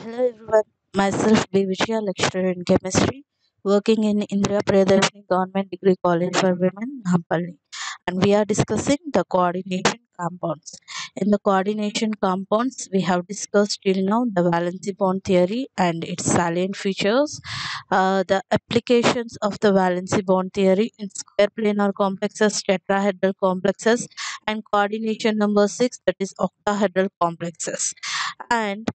Hello everyone, myself B. Vijaya, lecturer in chemistry, working in Indira Priyadarshini Government Degree College for Women, Nampally. And we are discussing the coordination compounds. In the coordination compounds, we have discussed till now the valency bond theory and its salient features, the applications of the valency bond theory in square planar complexes, tetrahedral complexes, and coordination number 6, that is octahedral complexes. And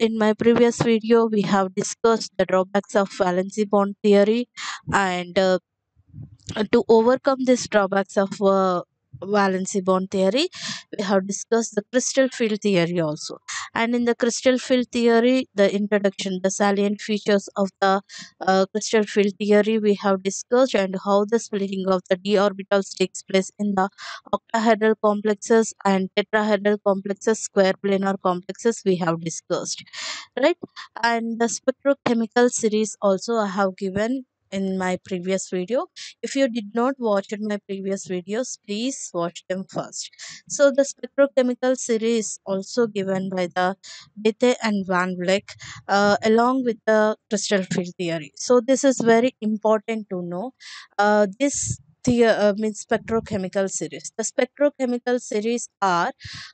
in my previous video, we have discussed the drawbacks of valency bond theory, and to overcome these drawbacks of valency bond theory, we have discussed the crystal field theory also. And in the crystal field theory, the introduction, the salient features of the crystal field theory we have discussed, and how the splitting of the d orbitals takes place in the octahedral complexes and tetrahedral complexes, square planar complexes we have discussed, right? And the spectrochemical series also I have given in my previous video. If you did not watch my previous videos, please watch them first. So the spectrochemical series also given by the Bethe and Van Vleck, along with the crystal field theory. So this is very important to know. This means spectrochemical series. The spectrochemical series are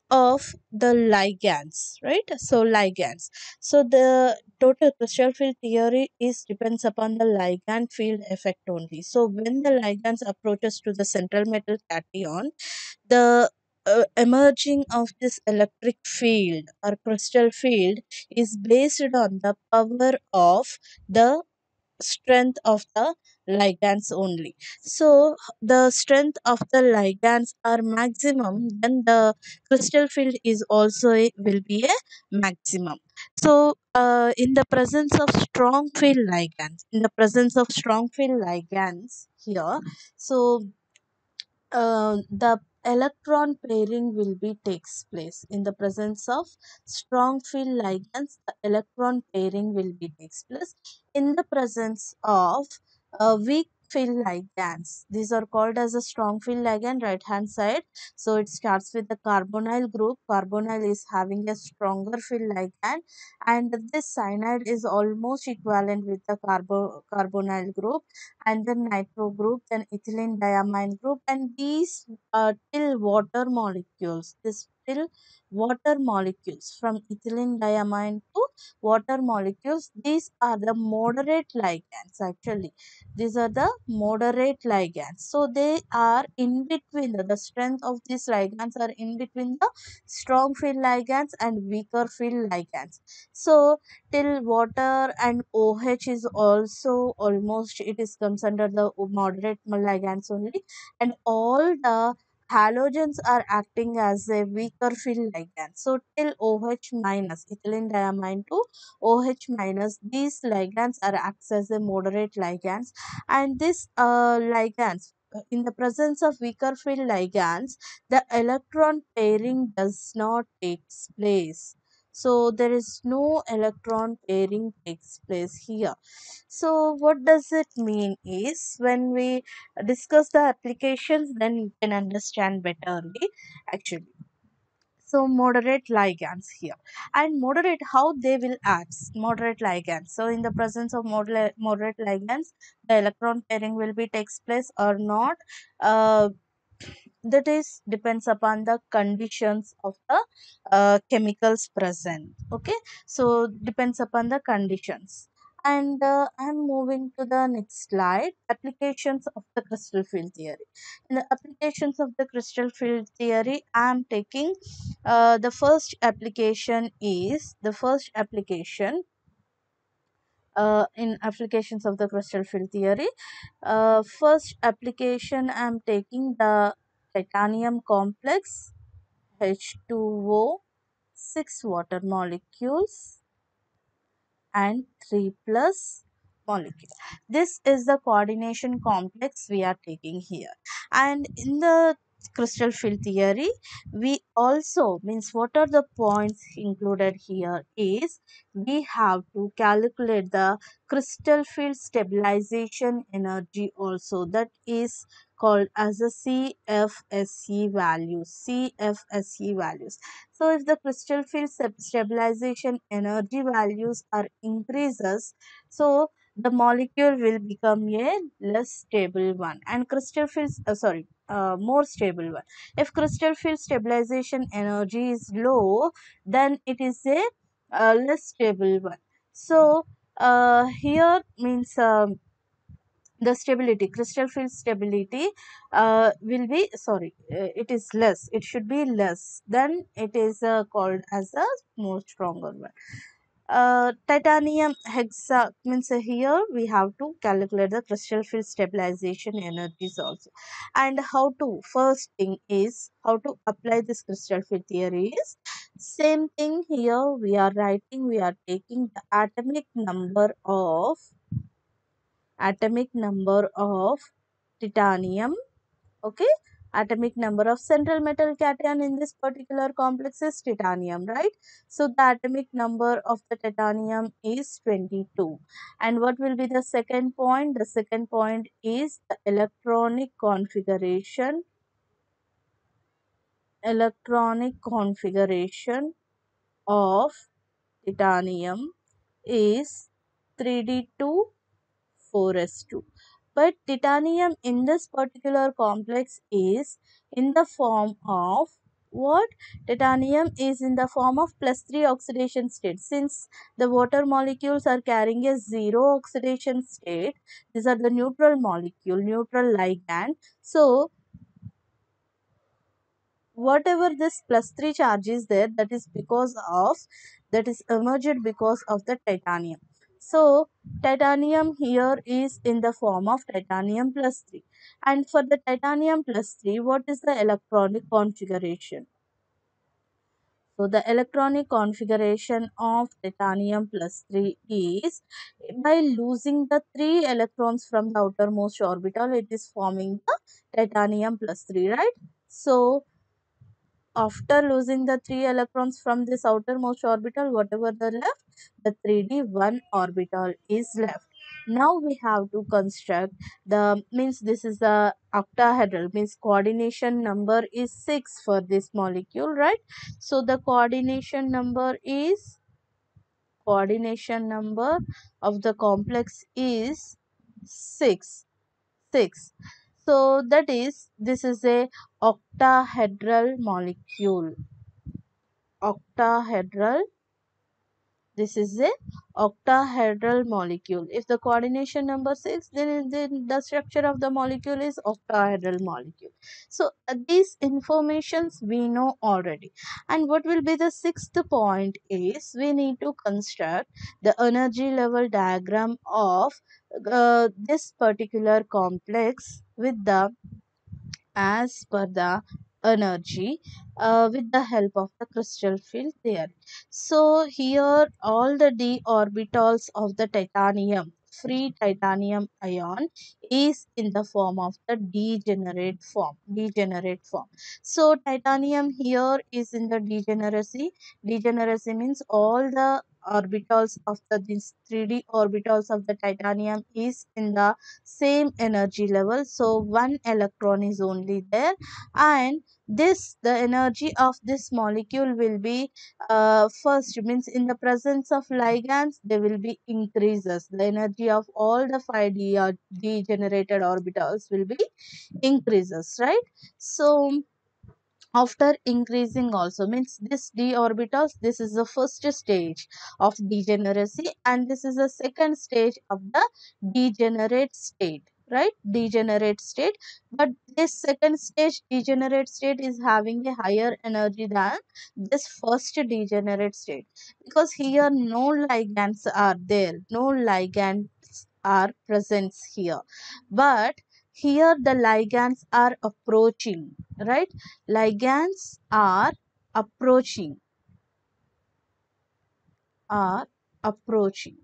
of the ligands, right? So ligands. So the total crystal field theory is depends upon the ligand field effect only. So when the ligands approaches to the central metal cation, the emerging of this electric field or crystal field is based on the power of the strength of the ligands only. So the strength of the ligands are maximum, then the crystal field is also will be a maximum. So in the presence of strong field ligands, here, so the electron pairing will be takes place in the presence of strong field ligands. The electron pairing will be takes place in the presence of weak field ligands. These are called as a strong field ligand, right hand side. So it starts with the carbonyl group. Carbonyl is having a stronger field ligand, and this cyanide is almost equivalent with the carbonyl group, and then nitro group, then ethylene diamine group, and these till water molecules. This till water molecules from ethylene diamine to water molecules. These are the moderate ligands. Actually, these are the moderate ligands. So they are in between. The strength of these ligands are in between the strong field ligands and weaker field ligands. So till water and OH is also almost, it is comes under the moderate ligands only, and all the halogens are acting as a weaker field ligand. So till OH minus, ethylene diamine to OH minus, these ligands are acts as a moderate ligands, and this ligands, in the presence of weaker field ligands, the electron pairing does not take place. So there is no electron pairing takes place here. So what does it mean is, when we discuss the applications, then you can understand betterly actually. So moderate ligands here, and moderate, how they will act. Moderate ligands, so in the presence of moderate ligands, the electron pairing will be takes place or not. That is depends upon the conditions of the chemicals present. Okay, so depends upon the conditions. And I'm moving to the next slide, applications of the crystal field theory. In the applications of the crystal field theory, I'm taking the first application in applications of the crystal field theory. First application, I'm taking the titanium complex, H2O, 6 water molecules and 3 plus molecule. This is the coordination complex we are taking here. And in the crystal field theory, we also means what are the points included here is we have to calculate the crystal field stabilization energy also, that is called as a CFSE values. CFSE values. So if the crystal field stabilization energy values are increases, so the molecule will become a less stable one, and crystal field more stable one. If crystal field stabilization energy is low, then it is a less stable one. So here means the stability, crystal field stability will be it is less, it should be less, then it is called as a more stronger one. Titanium hexa means here we have to calculate the crystal field stabilization energies also. And how to, first thing is how to apply this crystal field theory is same thing here, we are writing, we are taking the atomic number of titanium. Okay, atomic number of central metal cation in this particular complex is titanium, right? So the atomic number of the titanium is 22. And what will be the second point? The second point is the electronic configuration of titanium is 3d2 4s2. But titanium in this particular complex is in the form of what? Titanium is in the form of plus 3 oxidation state. Since the water molecules are carrying a 0 oxidation state, these are the neutral molecule, neutral ligand. So whatever this plus 3 charge is there, that is emerged because of the titanium. So titanium here is in the form of titanium plus 3. And for the titanium plus 3, what is the electronic configuration? So the electronic configuration of titanium plus 3 is, by losing the 3 electrons from the outermost orbital, it is forming the titanium plus 3, right? So after losing the 3 electrons from this outermost orbital, whatever the left, the 3d1 orbital is left. Now we have to construct the, means this is the octahedral, means coordination number is 6 for this molecule, right? So the coordination number of the complex is 6. 6. So that is, this is a octahedral molecule. Octahedral, this is a octahedral molecule. If the coordination number 6, then the structure of the molecule is octahedral molecule. So these informations we know already. And what will be the sixth point is we need to construct the energy level diagram of this particular complex with the, as per the energy, with the help of the crystal field theory. So here all the d orbitals of the titanium, free titanium ion, is in the form of the degenerate form. So titanium here is in the degeneracy means all the orbitals of these 3d orbitals of the titanium is in the same energy level, so one electron is only there. And this, the energy of this molecule will be, first means in the presence of ligands there will be increases, the energy of all the 5d degenerated orbitals will be increases, right? So after increasing also, means this d orbitals, this is the first stage of degeneracy, and this is the second stage of the degenerate state, right? Degenerate state. But this second stage degenerate state is having a higher energy than this first degenerate state, because here no ligands are there, no ligands are present here. But here the ligands are approaching, right? Ligands approaching are approaching.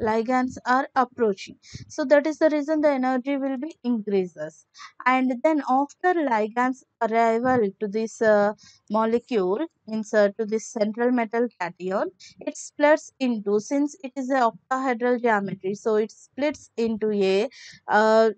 ligands are approaching. So that is the reason the energy will be increases. And then after ligands arrival to this molecule, means to this central metal cation, it splits into, since it is a octahedral geometry, so it splits into a uh,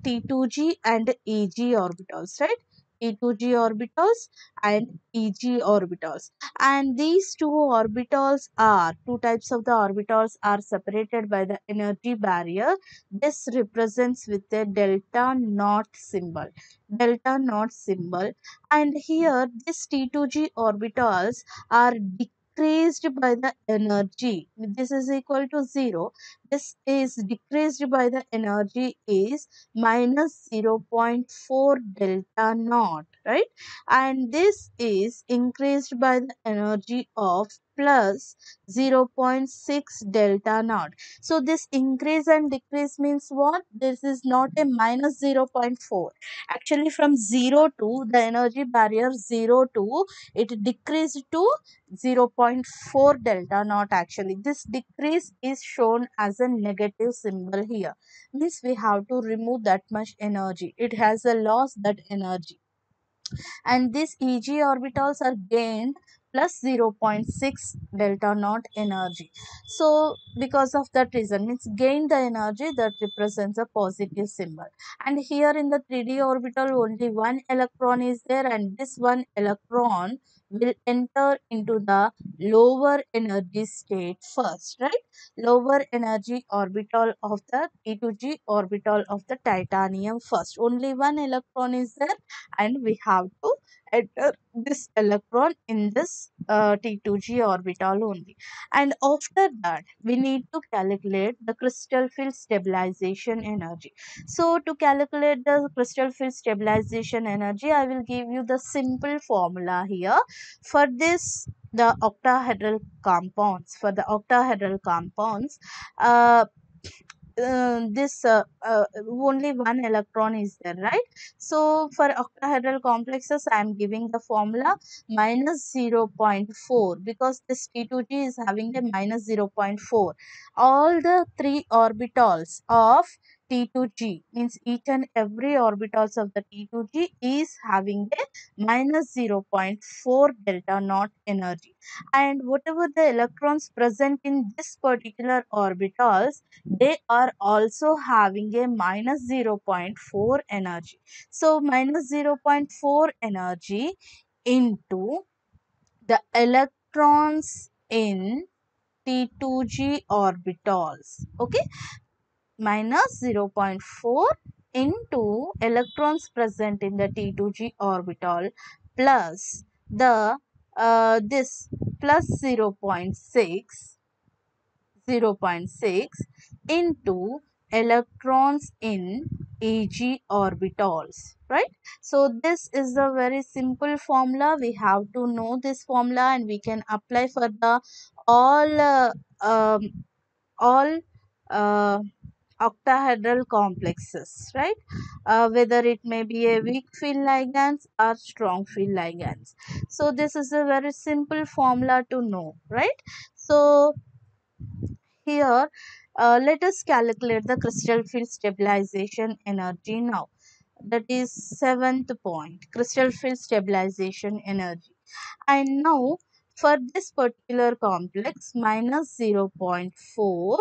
T2G and EG orbitals, right? T2G orbitals and EG orbitals. And these two orbitals are, two types of the orbitals are separated by the energy barrier. This represents with a delta naught symbol. Delta naught symbol. And here, these T2G orbitals are decreased by the energy. This is equal to 0. This is decreased by the energy is minus 0.4 delta naught, right? And this is increased by the energy of plus 0.6 delta naught. So this increase and decrease means what? This is not a minus 0.4. Actually, from 0 to the energy barrier 0 to, it decreased to 0.4 delta naught. Actually, this decrease is shown as a negative symbol here, means we have to remove that much energy. It has a loss that energy, and these Eg orbitals are gained plus 0.6 delta naught energy. So because of that reason, means gain the energy, that represents a positive symbol. And here in the 3D orbital only one electron is there, and this one electron will enter into the lower energy state first, right? Lower energy orbital of the T2G orbital of the titanium first. Only one electron is there, and we have to enter this electron in this T2G orbital only. And after that, we need to calculate the crystal field stabilization energy. So to calculate the crystal field stabilization energy, I will give you the simple formula here. For this, the octahedral compounds, for the octahedral compounds, uh, this only one electron is there, right? So for octahedral complexes, I am giving the formula minus 0.4, because this T2G is having a minus 0.4. All the three orbitals of T2G, means each and every orbitals of the T2G is having a minus 0.4 delta naught energy. And whatever the electrons present in this particular orbitals, they are also having a minus 0.4 energy. So minus 0.4 energy into the electrons in T2G orbitals. Okay, minus 0.4 into electrons present in the T2G orbital plus the this plus 0.6 into electrons in Eg orbitals, right? So this is a very simple formula. We have to know this formula, and we can apply for the all all uh, octahedral complexes, right? Whether it may be a weak field ligands or strong field ligands. So this is a very simple formula to know, right? So here, let us calculate the crystal field stabilization energy now. That is seventh point, crystal field stabilization energy. And now, for this particular complex, minus 0.4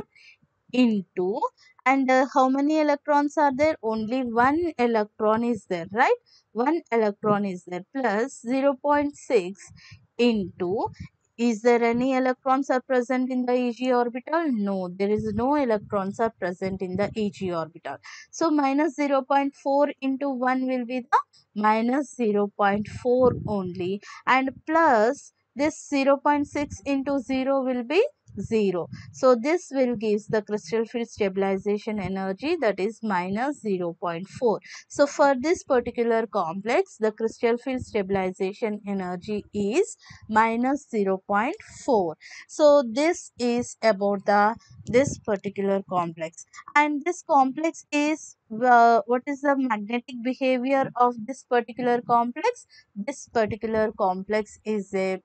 into, and how many electrons are there? Only one electron is there, right? One electron is there, plus 0.6 into, is there any electrons are present in the Eg orbital? No, there is no electrons are present in the Eg orbital. So minus 0.4 into 1 will be the minus 0.4 only, and plus this 0.6 into 0 will be 0. So this will give the crystal field stabilization energy, that is minus 0.4. So for this particular complex, the crystal field stabilization energy is minus 0.4. So this is about the this particular complex, and this complex is what is the magnetic behavior of this particular complex? This particular complex is a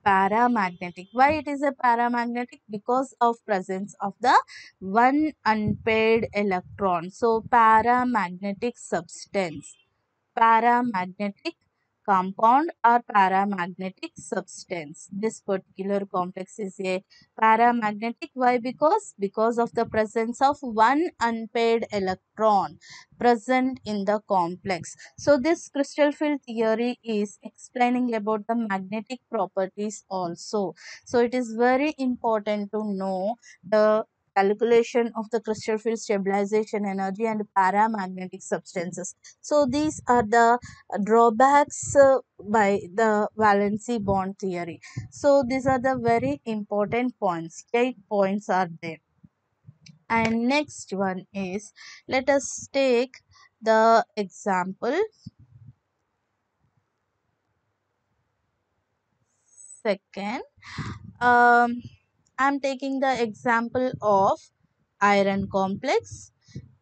paramagnetic. Why it is a paramagnetic? Because of presence of the one unpaired electron. So paramagnetic substance, paramagnetic compound or paramagnetic substance. This particular complex is a paramagnetic. Why? Because of the presence of one unpaired electron present in the complex. So this crystal field theory is explaining about the magnetic properties also. So it is very important to know the calculation of the crystal field stabilization energy and paramagnetic substances. So these are the drawbacks by the valency bond theory. So these are the very important points. 8 points are there. And next one is, let us take the example. Second, I'm taking the example of iron complex.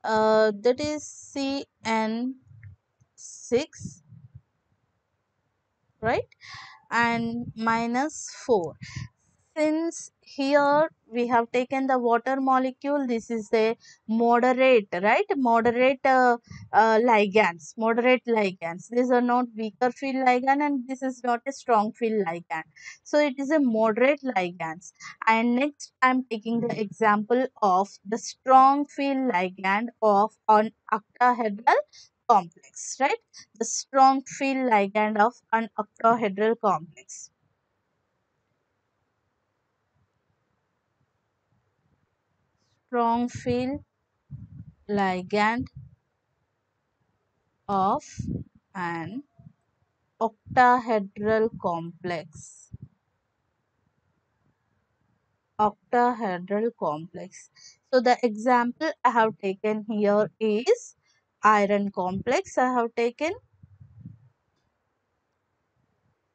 That is CN6, right? And -4. Since here we have taken the water molecule, this is a moderate, right? Moderate ligands. These are not weaker field ligand and this is not a strong field ligand. So it is a moderate ligands. And next I'm taking the example of the strong field ligand of an octahedral complex, right? The strong field ligand of an octahedral complex. Strong field ligand of an octahedral complex. Octahedral complex. So the example I have taken here is iron complex. I have taken,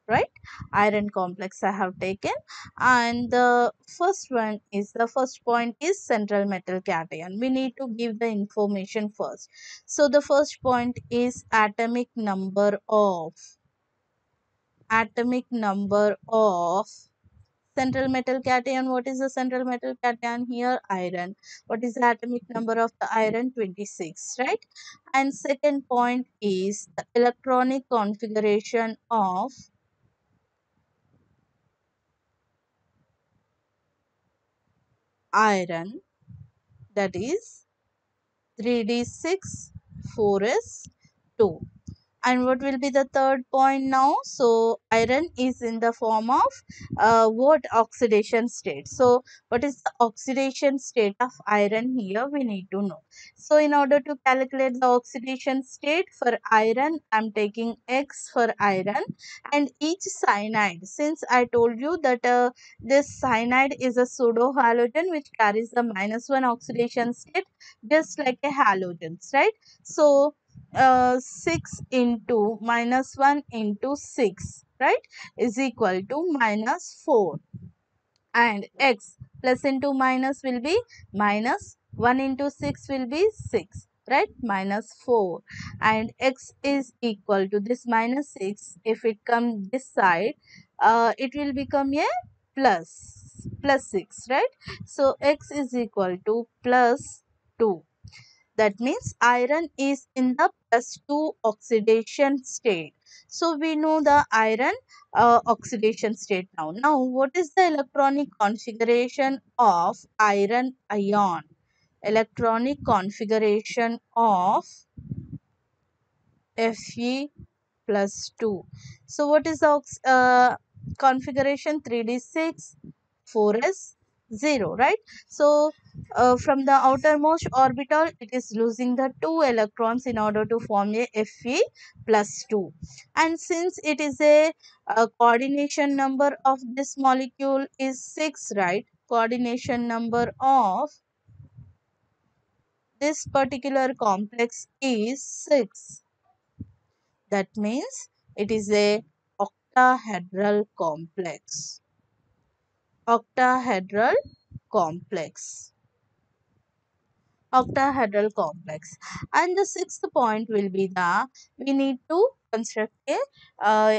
right, iron complex I have taken. And the first point is central metal cation. We need to give the information first. So the first point is atomic number of central metal cation. What is the central metal cation here? Iron. What is the atomic number of the iron? 26, right? And second point is the electronic configuration of iron, that is 3d6 4s2. And what will be the third point now? So iron is in the form of what oxidation state. So what is the oxidation state of iron here? We need to know. So in order to calculate the oxidation state for iron, I'm taking X for iron, and each cyanide, since I told you that this cyanide is a pseudo halogen which carries the -1 oxidation state, just like a halogens, right? So 6 into -1 into 6, right, is equal to -4. And x plus into minus will be minus, 1 into 6 will be 6, right, -4. And x is equal to this -6. If it comes this side, it will become a plus 6, right? So x is equal to plus 2. That means iron is in the +2 oxidation state. So we know the iron oxidation state now. Now what is the electronic configuration of iron ion? Electronic configuration of Fe plus 2. So what is the configuration? 3d6 4s 0, right? So from the outermost orbital it is losing the 2 electrons in order to form a Fe plus 2. And since it is a coordination number of this molecule is 6, right? Coordination number of this particular complex is 6. That means it is a octahedral complex. Octahedral complex. octahedral complex. And the sixth point will be the we need to construct a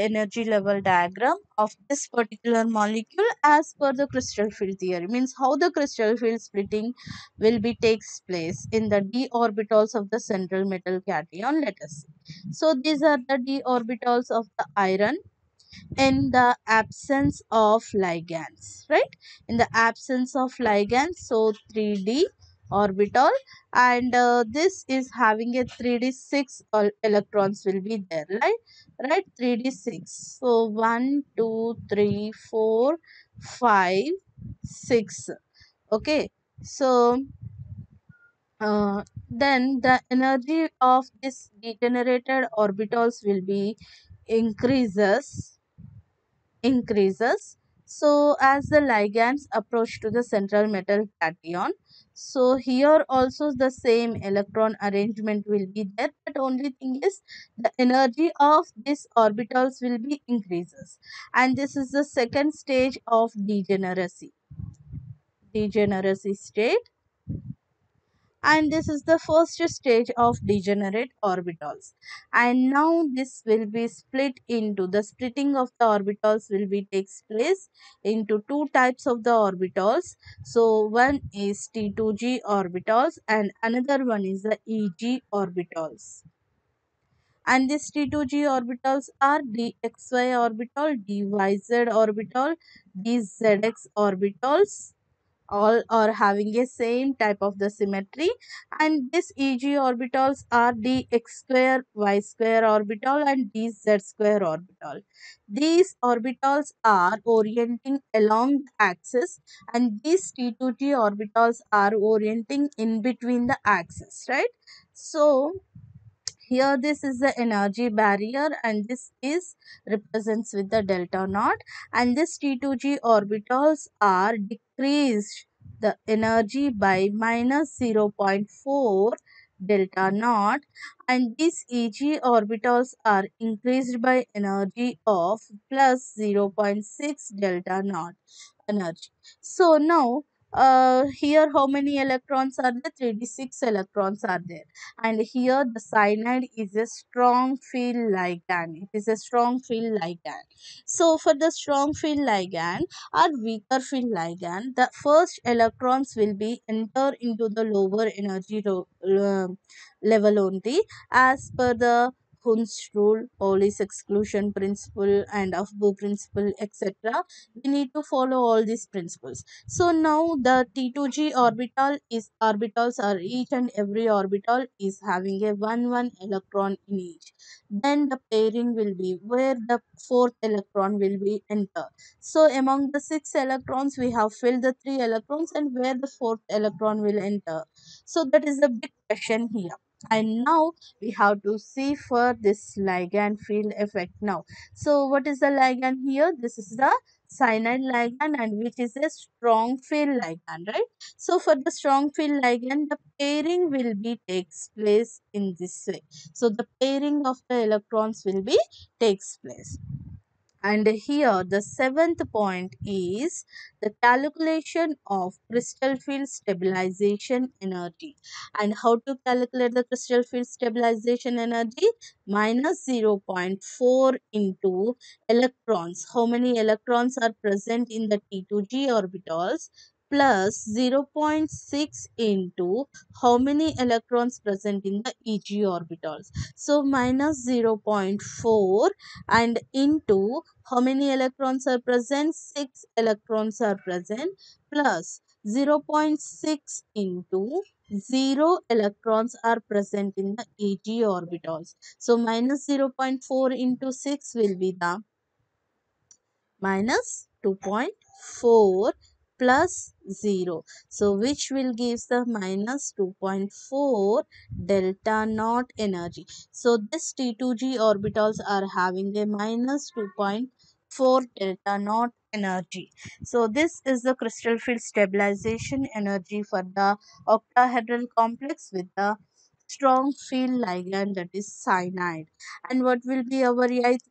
energy level diagram of this particular molecule as per the crystal field theory, means how the crystal field splitting will be takes place in the d orbitals of the central metal cation. Let us see. So these are the d orbitals of the iron in the absence of ligands, right? In the absence of ligands, so 3d orbital, and this is having a 3d 6 electrons will be there, right? 3d 6, so 1 2 3 4 5 6. Okay, so then the energy of this degenerated orbitals will be increases. So as the ligands approach to the central metal cation, so here also the same electron arrangement will be there, but only thing is the energy of these orbitals will be increases, and this is the second stage of degeneracy state, and this is the first stage of degenerate orbitals. And now this will be split into the splitting of the orbitals will be takes place into two types of the orbitals. So one is T2G orbitals and another one is the EG orbitals. And these T2G orbitals are dxy orbital, dyz orbital, dzx orbitals, all are having a same type of the symmetry, and this Eg orbitals are dx square y square orbital and dz square orbital. These orbitals are orienting along the axis, and these T2G orbitals are orienting in between the axis, right? So here this is the energy barrier, and this is represents with the delta naught, and this T2G orbitals are decreased the energy by minus 0.4 delta naught, and these EG orbitals are increased by energy of plus 0.6 delta naught energy. So now here how many electrons are there? 36 electrons are there, and here the cyanide is a strong field ligand. It is a strong field ligand. So for the strong field ligand or weaker field ligand, the first electrons will be enter into the lower energy level only, as per the Hund's rule, Pauli's exclusion principle, and of Bohr principle, etc. We need to follow all these principles. So now the T2G orbitals are each and every orbital is having a 1 electron in each. Then the pairing will be where the fourth electron will be enter. So among the six electrons we have filled the three electrons, and where the fourth electron will enter. So that is the big question here. And now we have to see for this ligand field effect now. So what is the ligand here? This is the cyanide ligand, and which is a strong field ligand, right? So for the strong field ligand, the pairing will be takes place in this way. So the pairing of the electrons will be takes place. And here the seventh point is the calculation of crystal field stabilization energy. And how to calculate the crystal field stabilization energy? Minus 0.4 into electrons. How many electrons are present in the T2G orbitals? Plus 0.6 into how many electrons present in the EG orbitals. So minus 0.4 and into how many electrons are present? 6 electrons are present, plus 0.6 into 0 electrons are present in the EG orbitals. So minus 0.4 into 6 will be the minus 2.4 plus 0. So which will gives the minus 2.4 delta naught energy. So this T2G orbitals are having a minus 2.4 delta naught energy. So this is the crystal field stabilization energy for the octahedral complex with the strong field ligand, that is cyanide. And what will be our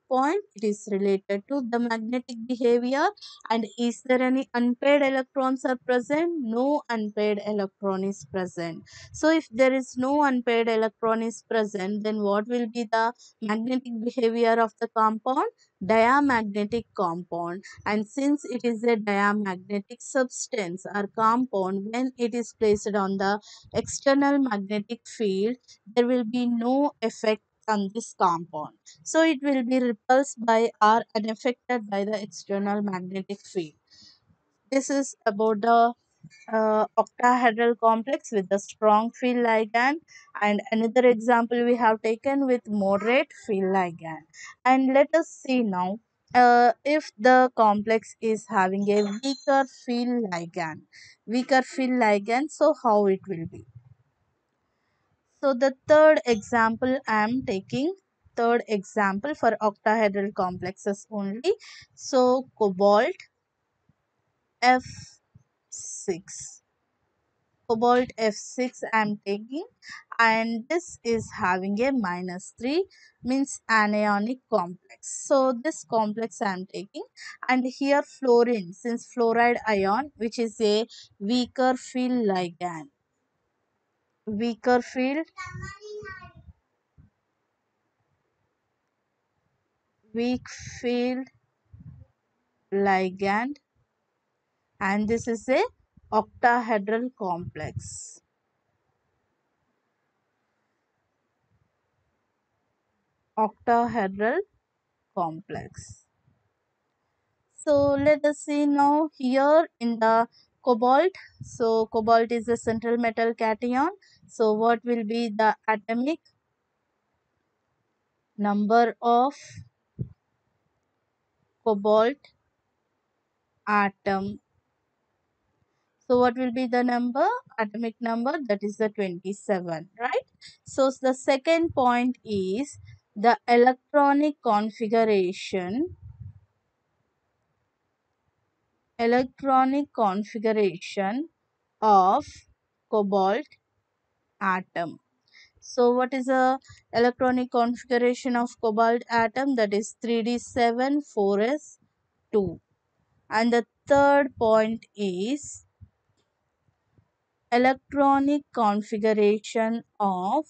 point, it is related to the magnetic behavior. And is there any unpaired electrons are present? No unpaired electron is present. So if there is no unpaired electron is present, then what will be the magnetic behavior of the compound? Diamagnetic compound. And since it is a diamagnetic substance or compound, when it is placed on the external magnetic field, there will be no effect on this compound. So it will be repulsed by or unaffected by the external magnetic field. This is about the octahedral complex with the strong field ligand, and another example we have taken with moderate field ligand. And let us see now, if the complex is having a weaker field ligand, so how it will be. So the third example for octahedral complexes only. So cobalt F6. Cobalt F6 I am taking, and this is having a -3, means anionic complex. So this complex I am taking, and here fluorine, since fluoride ion, which is a weaker field ligand. Weaker field weak field ligand, and this is a octahedral complex. Octahedral complex. So let us see now here in the cobalt. So cobalt is a central metal cation. So what will be the atomic number of cobalt atom? So what will be the number? Atomic number, that is the 27, right? So the second point is the electronic configuration of cobalt atom. So what is the electronic configuration of cobalt atom? That is 3d7 4s2. And the third point is electronic configuration of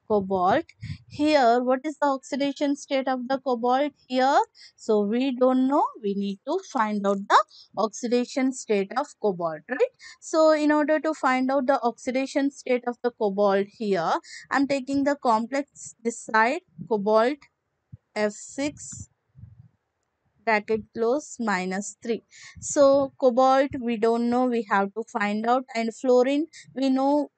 cobalt. Here, what is the oxidation state of the cobalt here? So we don't know. We need to find out the oxidation state of cobalt, right? So in order to find out the oxidation state of the cobalt here, I'm taking the complex this side, cobalt F6 bracket close -3. So cobalt we don't know, we have to find out, and fluorine we know,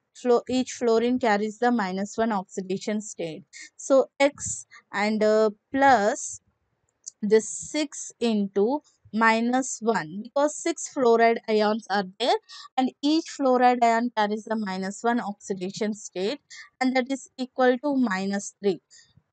each fluorine carries the -1 oxidation state. So X and plus this 6 into -1, because 6 fluoride ions are there, and each fluoride ion carries the -1 oxidation state, and that is equal to -3.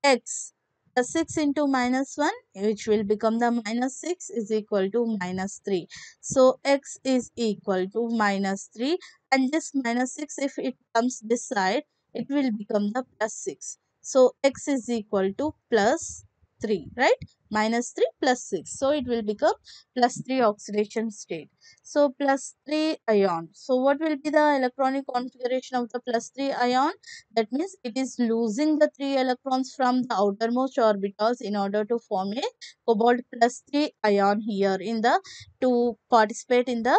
X, the 6 into -1, which will become the -6, is equal to -3. So x is equal to -3, and this -6, if it comes this side, it will become the +6. So x is equal to +3, right? -3 plus 6. So it will become +3 oxidation state. So +3 ion. So what will be the electronic configuration of the +3 ion? That means it is losing the 3 electrons from the outermost orbitals in order to form a cobalt +3 ion here in the, to participate in the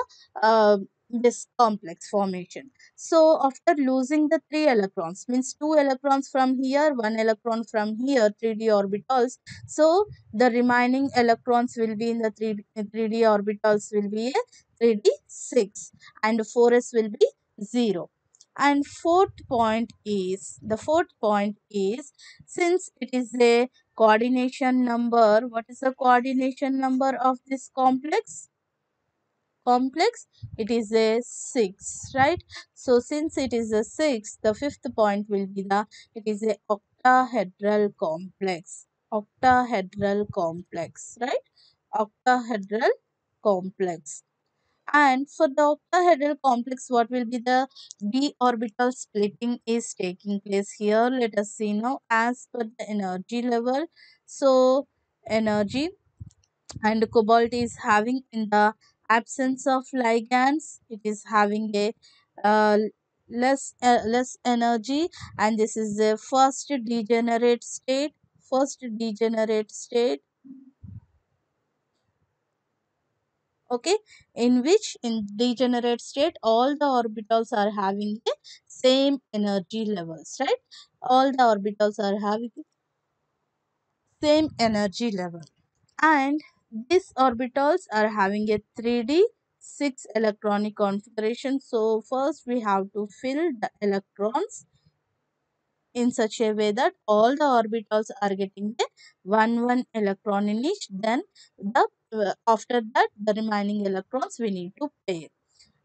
this complex formation. So after losing the 3 electrons, means 2 electrons from here, 1 electron from here, 3d orbitals. So the remaining electrons will be in the 3d orbitals will be a 3d6, and 4s will be 0. And the fourth point is, since it is a coordination number, what is the coordination number of this complex? It is a 6, right? So since it is a 6, the fifth point will be the, it is a octahedral complex, right? Octahedral complex. And for the octahedral complex, what will be the d orbital splitting is taking place here. Let us see now as per the energy level. So energy, and cobalt is having, in the absence of ligands, it is having a uh, less energy, and this is the first degenerate state, okay, in which, in degenerate state, all the orbitals are having the same energy levels, right? All the orbitals are having the same energy level, and these orbitals are having a 3D 6 electronic configuration. So first we have to fill the electrons in such a way that all the orbitals are getting the 1 electron in each. Then the after that, the remaining electrons we need to pair.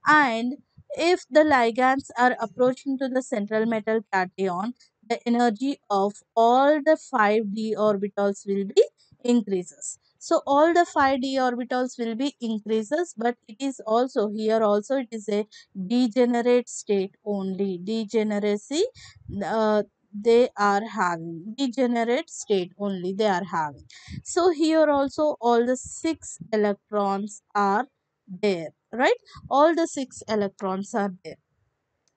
And if the ligands are approaching to the central metal cation, the energy of all the 5d orbitals will be increases. So all the 5d orbitals will be increases, but it is also here also it is a degenerate state only. Degeneracy, they are having degenerate state only they are having. So here also all the 6 electrons are there, right? All the 6 electrons are there.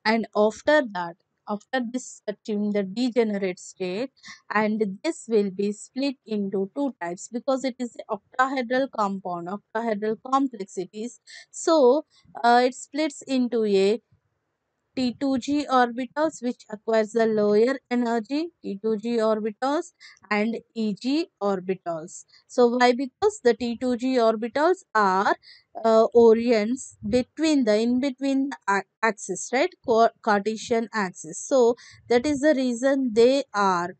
And after that, after this achieving the degenerate state, and this will be split into two types because it is a octahedral compound, octahedral complexities. So it splits into a T2G orbitals, which acquires the lower energy T2G orbitals, and EG orbitals. So why? Because the T2G orbitals are orients between the in between the axis, right? Cartesian axis. So that is the reason they are,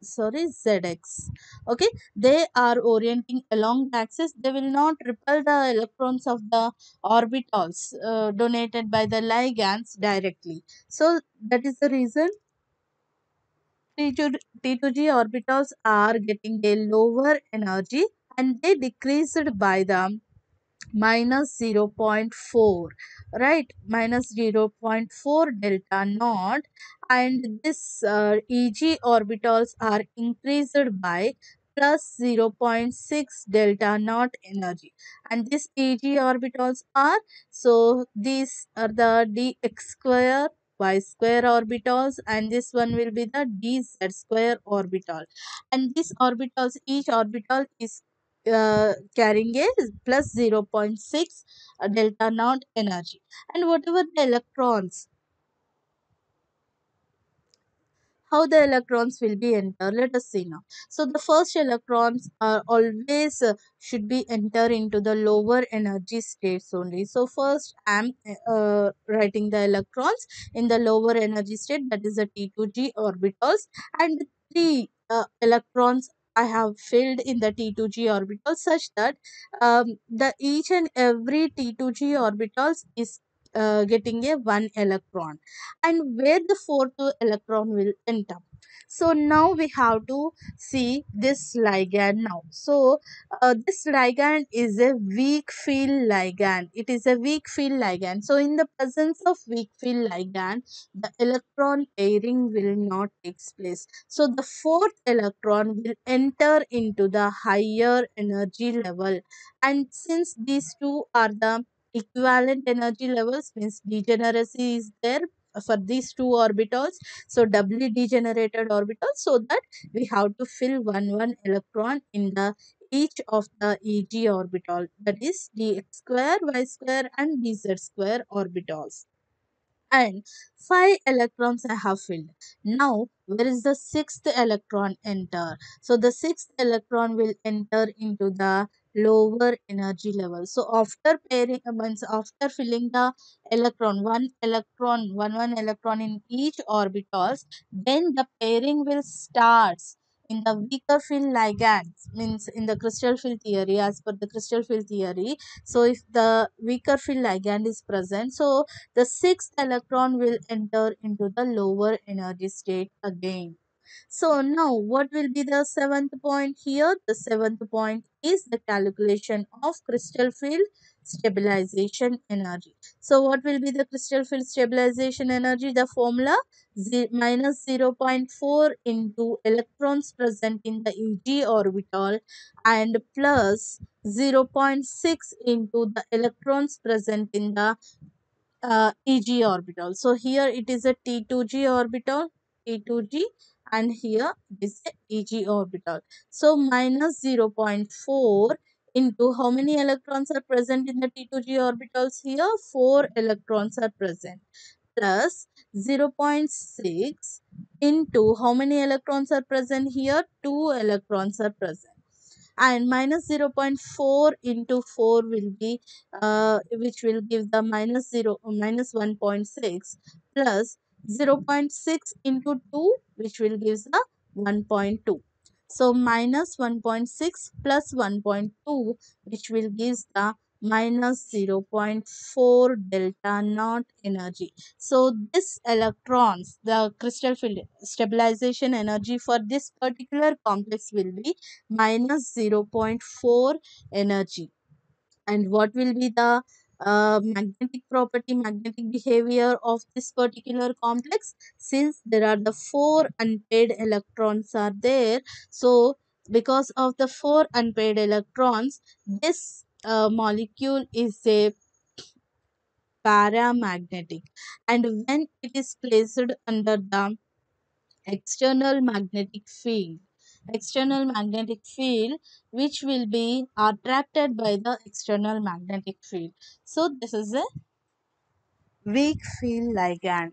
sorry, zx, okay, they are orienting along the axis. They will not repel the electrons of the orbitals donated by the ligands directly. So that is the reason T2, T2G orbitals are getting a lower energy, and they decreased by the minus zero point 0.4, right? Minus zero point 0.4 delta naught, and this eg orbitals are increased by plus zero point 0.6 delta naught energy. And this eg orbitals are, so these are the dx square y square orbitals, and this one will be the dz square orbital. And these orbitals, each orbital is carrying a plus zero point 0.6 delta naught energy. And whatever the electrons, how the electrons will be enter, let us see now. So the first electrons are always should be enter into the lower energy states only. So first I am writing the electrons in the lower energy state, that is the T2G orbitals, and three electrons I have filled in the T2G orbitals, such that the each and every T2G orbitals is getting a 1 electron, and where the fourth electron will enter. So now we have to see this ligand now. So this ligand is a weak field ligand. It is a weak field ligand. So in the presence of weak field ligand, the electron pairing will not take place. So the fourth electron will enter into the higher energy level. And since these two are the equivalent energy levels, means degeneracy is there for these two orbitals, so doubly degenerated orbitals, so that we have to fill one electron in the each of the eg orbital, that is dx square y square and dz square orbitals. And 5 electrons I have filled. Now, where is the sixth electron enter? So the sixth electron will enter into the lower energy level. So after pairing, means after filling the electron, one electron in each orbitals, then the pairing will start in the weaker field ligands, means in the crystal field theory, as per the crystal field theory. So if the weaker field ligand is present, so the sixth electron will enter into the lower energy state again. So now what will be the seventh point here? The seventh point is the calculation of crystal field stabilization energy. So what will be the crystal field stabilization energy? The formula minus 0.4 into electrons present in the Eg orbital and plus 0.6 into the electrons present in the Eg orbital. So here it is a T2g orbital, T2g, and here it is a Eg orbital. So minus 0.4 into how many electrons are present in the T2g orbitals? Here 4 electrons are present, plus 0.6 into how many electrons are present here? 2 electrons are present, and minus 0.4 into 4 will be which will give the minus 1.6 plus 0.6 into 2, which will give the 1.2. So minus 1.6 plus 1.2, which will give the minus 0.4 delta naught energy. So this electrons, the crystal field stabilization energy for this particular complex will be minus 0.4 energy. And what will be the magnetic property, magnetic behavior of this particular complex? Since there are the 4 unpaired electrons are there, so because of the 4 unpaired electrons, this molecule is a paramagnetic, and when it is placed under the external magnetic field, which will be attracted by the external magnetic field. So this is a weak field ligand.